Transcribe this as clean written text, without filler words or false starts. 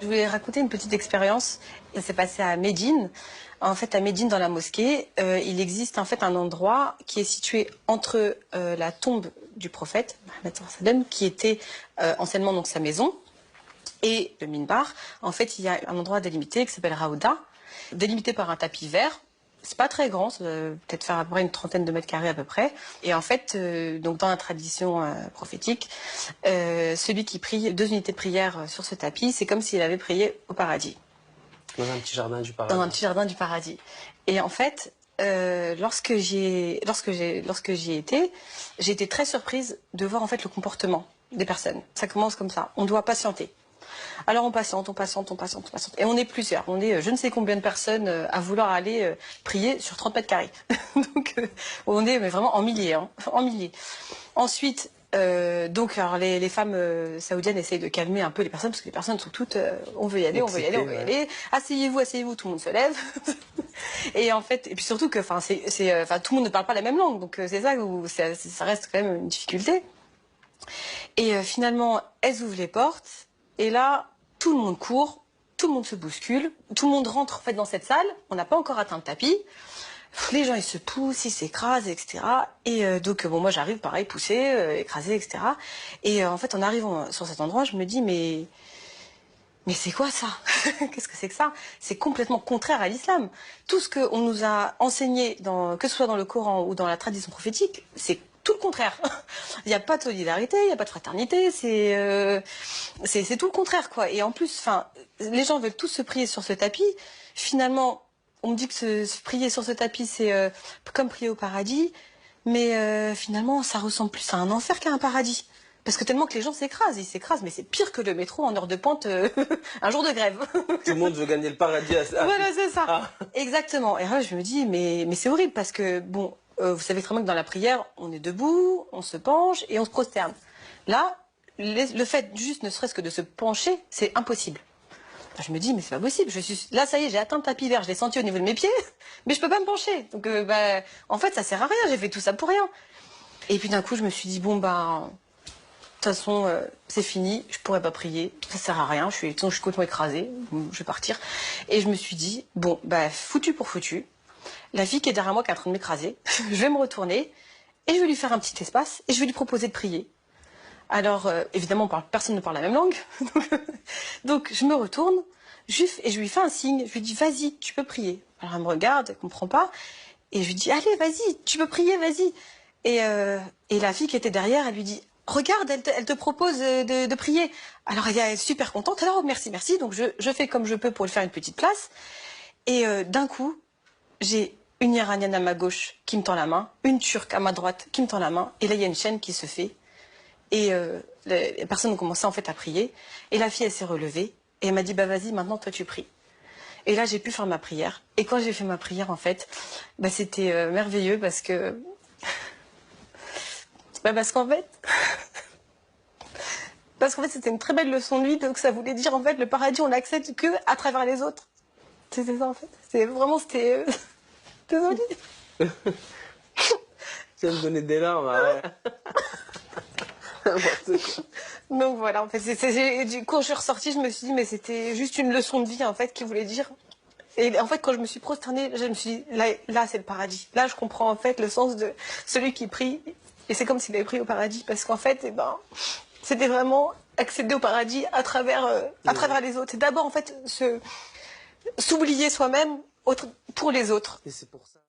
Je voulais raconter une petite expérience. Ça s'est passé à Médine. En fait, à Médine, dans la mosquée, il existe en fait un endroit qui est situé entre la tombe du prophète, Mohammed sallam, qui était anciennement donc sa maison, et le minbar. En fait, il y a un endroit délimité qui s'appelle Raouda, délimité par un tapis vert. C'est pas très grand, ça doit peut-être faire à peu près une trentaine de mètres carrés à peu près. Et en fait, donc dans la tradition prophétique, celui qui prie 2 unités de prière sur ce tapis, c'est comme s'il avait prié au paradis. Dans un petit jardin du paradis. Dans un petit jardin du paradis. Et en fait, lorsque j'y étais, j'ai été très surprise de voir en fait le comportement des personnes. Ça commence comme ça. On doit patienter. Alors on patiente, on patiente, on patiente, on patiente. Et on est plusieurs. On est je ne sais combien de personnes à vouloir aller prier sur 30 mètres carrés. Donc on est mais vraiment en milliers, hein, en milliers. Ensuite, donc alors les femmes saoudiennes essayent de calmer un peu les personnes parce que les personnes sont toutes on veut y aller, on veut y aller, on veut y aller. Asseyez-vous, asseyez-vous, tout le monde se lève. Et en fait, et puis surtout que enfin tout le monde ne parle pas la même langue, donc c'est ça où ça reste quand même une difficulté. Et finalement, elles ouvrent les portes. Et là, tout le monde court, tout le monde se bouscule, tout le monde rentre en fait dans cette salle. On n'a pas encore atteint le tapis. Les gens, ils se poussent, ils s'écrasent, etc. Et donc, bon, moi, j'arrive, pareil, poussé, écrasé, etc. Et en fait, en arrivant sur cet endroit, je me dis, mais c'est quoi ça? Qu'est-ce que c'est que ça? C'est complètement contraire à l'islam. Tout ce qu'on nous a enseigné, que ce soit dans le Coran ou dans la tradition prophétique, c'est tout le contraire. Il n'y a pas de solidarité, il n'y a pas de fraternité, c'est tout le contraire, quoi. Et en plus, enfin, les gens veulent tous se prier sur ce tapis. Finalement, on me dit que se prier sur ce tapis, c'est comme prier au paradis. Mais finalement, ça ressemble plus à un enfer qu'à un paradis. Parce que tellement que les gens s'écrasent, ils s'écrasent, mais c'est pire que le métro en heure de pente un jour de grève. Tout le monde veut gagner le paradis Voilà, c'est ça. Ah. Exactement. Et là, je me dis, mais c'est horrible parce que, bon, vous savez très bien que dans la prière, on est debout, on se penche et on se prosterne. Là, le fait juste ne serait-ce que de se pencher, c'est impossible. Je me dis, mais c'est pas possible. Là, ça y est, j'ai atteint le tapis vert, je l'ai senti au niveau de mes pieds, mais je peux pas me pencher. Donc, en fait, ça sert à rien, j'ai fait tout ça pour rien. Et puis d'un coup, je me suis dit, bon, de toute façon, c'est fini, je pourrais pas prier, ça sert à rien, je suis complètement écrasée, je vais partir. Et je me suis dit, bon, foutu pour foutu, la fille qui est derrière moi qui est en train de m'écraser, je vais me retourner et je vais lui faire un petit espace et je vais lui proposer de prier. Alors, évidemment, personne ne parle la même langue, donc je me retourne et je lui fais un signe, je lui dis, vas-y, tu peux prier. Alors elle me regarde, elle comprend pas, et je lui dis, allez, vas-y, tu peux prier, vas-y. Et la fille qui était derrière, elle lui dit, regarde, elle te propose de prier. Alors elle est super contente. Alors merci, merci. Donc je fais comme je peux pour lui faire une petite place. Et d'un coup, j'ai une Iranienne à ma gauche qui me tend la main, une Turque à ma droite qui me tend la main. Et là, il y a une chaîne qui se fait. Et les personnes ont commencé en fait à prier. Et la fille, elle s'est relevée. Et elle m'a dit, vas-y, maintenant toi tu pries. Et là, j'ai pu faire ma prière. Et quand j'ai fait ma prière, en fait, c'était merveilleux parce que... parce qu'en fait... Parce qu'en fait, c'était une très belle leçon de vie, donc ça voulait dire, en fait, le paradis, on l'accède que à travers les autres. C'était ça, en fait. C'était... Désolée. Tu vas me donner des larmes, ouais. Donc voilà, en fait, du coup, quand je suis ressortie, je me suis dit, mais c'était juste une leçon de vie, en fait, qui voulait dire... Et en fait, quand je me suis prosternée, je me suis dit, là c'est le paradis. Là, je comprends, en fait, le sens de celui qui prie. Et c'est comme s'il avait pris au paradis, parce qu'en fait, c'était vraiment accéder au paradis à travers les autres. C'est d'abord, en fait, s'oublier soi-même pour les autres. Et c'est pour ça.